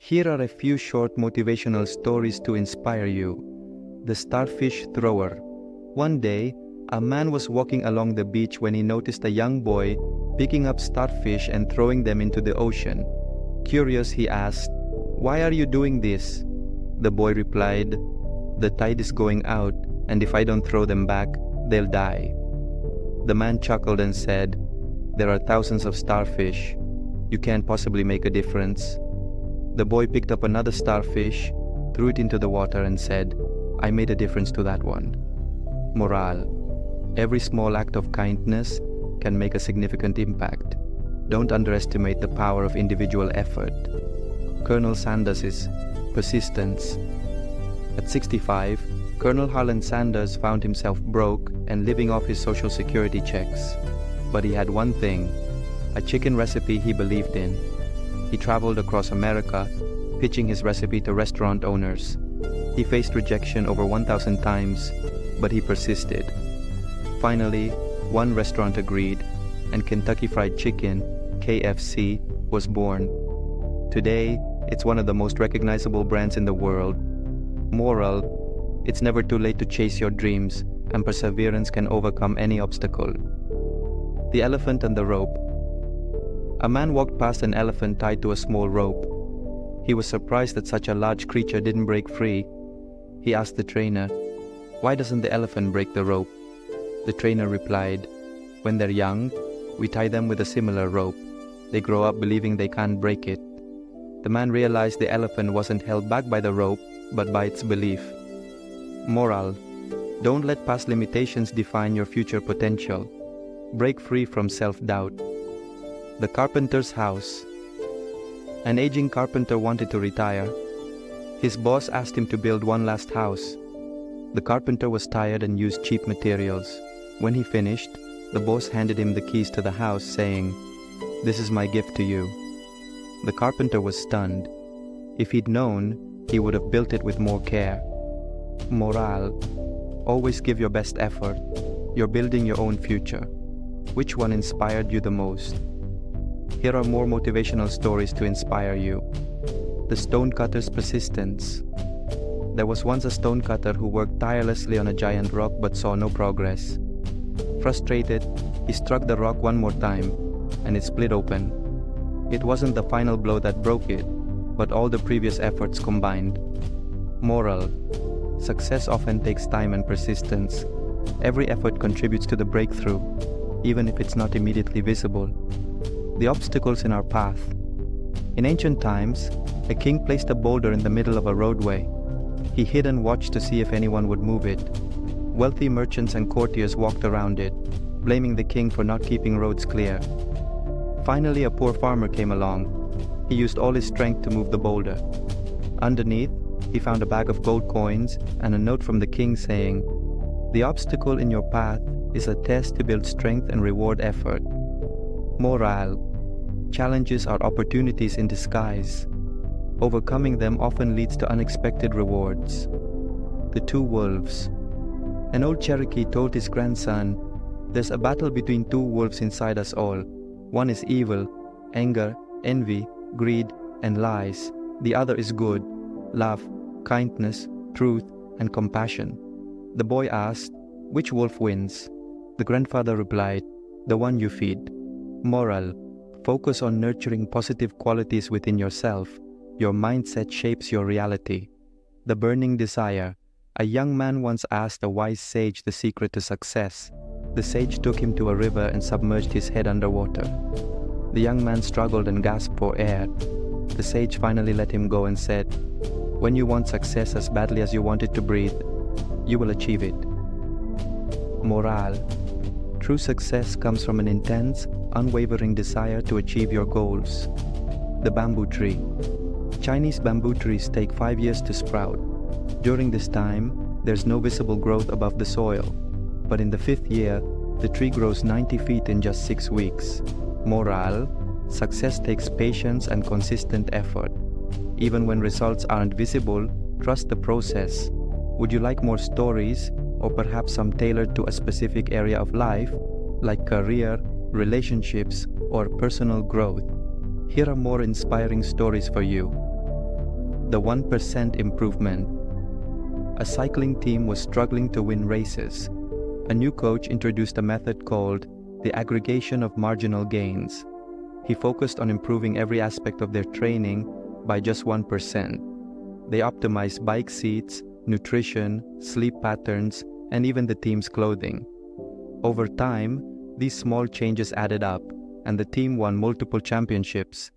Here are a few short motivational stories to inspire you. The Starfish Thrower. One day, a man was walking along the beach when he noticed a young boy picking up starfish and throwing them into the ocean. Curious, he asked, "Why are you doing this?" The boy replied, "The tide is going out, and if I don't throw them back, they'll die." The man chuckled and said, "There are thousands of starfish. You can't possibly make a difference." The boy picked up another starfish, threw it into the water and said, "I made a difference to that one." Morale: every small act of kindness can make a significant impact. Don't underestimate the power of individual effort. Colonel Sanders' persistence. At 65, Colonel Harlan Sanders found himself broke and living off his Social Security checks. But he had one thing, a chicken recipe he believed in. He traveled across America, pitching his recipe to restaurant owners. He faced rejection over 1,000 times, but he persisted. Finally, one restaurant agreed, and Kentucky Fried Chicken, KFC, was born. Today, it's one of the most recognizable brands in the world. Moral: it's never too late to chase your dreams, and perseverance can overcome any obstacle. The Elephant and the Rope. A man walked past an elephant tied to a small rope. He was surprised that such a large creature didn't break free. He asked the trainer, "Why doesn't the elephant break the rope?" The trainer replied, "When they're young, we tie them with a similar rope. They grow up believing they can't break it." The man realized the elephant wasn't held back by the rope, but by its belief. Moral: don't let past limitations define your future potential. Break free from self-doubt. The Carpenter's House. An aging carpenter wanted to retire. His boss asked him to build one last house. The carpenter was tired and used cheap materials. When he finished, the boss handed him the keys to the house, saying, "This is my gift to you." The carpenter was stunned. If he'd known, he would have built it with more care. Morale: always give your best effort. You're building your own future. Which one inspired you the most? Here are more motivational stories to inspire you. The Stonecutter's Persistence. There was once a stonecutter who worked tirelessly on a giant rock but saw no progress. Frustrated, he struck the rock one more time, and it split open. It wasn't the final blow that broke it, but all the previous efforts combined. Moral: success often takes time and persistence. Every effort contributes to the breakthrough, even if it's not immediately visible. The obstacles in our path. In ancient times, a king placed a boulder in the middle of a roadway. He hid and watched to see if anyone would move it. Wealthy merchants and courtiers walked around it, blaming the king for not keeping roads clear. Finally, a poor farmer came along. He used all his strength to move the boulder. Underneath, he found a bag of gold coins and a note from the king saying, "The obstacle in your path is a test to build strength and reward effort." Morale: challenges are opportunities in disguise. Overcoming them often leads to unexpected rewards. The Two Wolves. An old Cherokee told his grandson, "There's a battle between two wolves inside us all. One is evil, anger, envy, greed, and lies. The other is good, love, kindness, truth, and compassion." The boy asked, "Which wolf wins?" The grandfather replied, "The one you feed." Moral: focus on nurturing positive qualities within yourself. Your mindset shapes your reality. The Burning Desire. A young man once asked a wise sage the secret to success. The sage took him to a river and submerged his head underwater. The young man struggled and gasped for air. The sage finally let him go and said, "When you want success as badly as you want it to breathe, you will achieve it." Morale: true success comes from an intense, unwavering desire to achieve your goals. The Bamboo Tree. Chinese bamboo trees take 5 years to sprout. During this time, there's no visible growth above the soil. But in the 5th year, the tree grows 90 feet in just 6 weeks. Morale: success takes patience and consistent effort. Even when results aren't visible, trust the process. Would you like more stories, or perhaps some tailored to a specific area of life, like career, relationships, or personal growth? Here are more inspiring stories for you. the 1% improvement. A cycling team was struggling to win races. A new coach introduced a method called the aggregation of marginal gains. He focused on improving every aspect of their training by just 1%. They optimized bike seats, nutrition, sleep patterns, and even the team's clothing. Over time, these small changes added up, and the team won multiple championships.